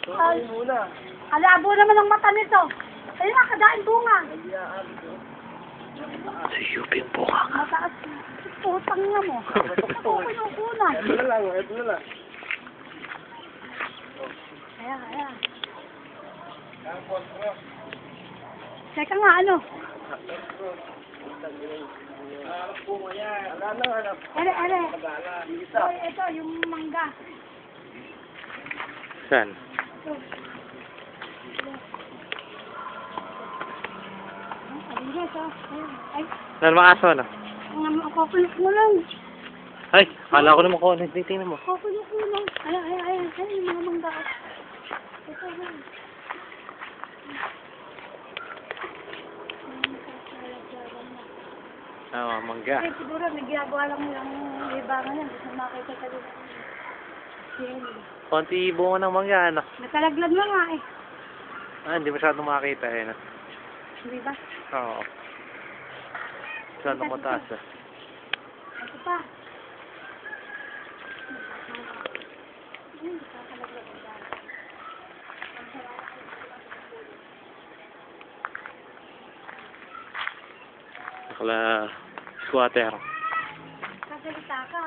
Ay, muna. kalabo naman ang mata nito. Ayun nga, kadaing bunga. Sa Yuping bunga. Mataas. Putang nga mo. Ako kinukunan. Ito na lang, ito na lang. Ayan, ayan. Teka nga, ano? Ere. Ito, yung mangga. Saan? Ito. Aligas, oh. Ay, Saan mga aso, ano? ang kukulok mo lang. Ay, kala ko naman ko. Tingnan mo. Kukulok mo lang. Ayan, yung mga mangga. Ito, ayan. Oo, mangga. Ay, siguro, nagagawa lang nilang libangan yan. Gusto makita ka din. Konti bunga ng mangga, ano? Nakalaglag na nga eh. Ah, hindi masyadong makita, eh. No? Hindi ba? Oo. Masyadong mataas, eh. Ito pa. Ay, nakakalaglag na. Nakala squatter. Kasalita ka.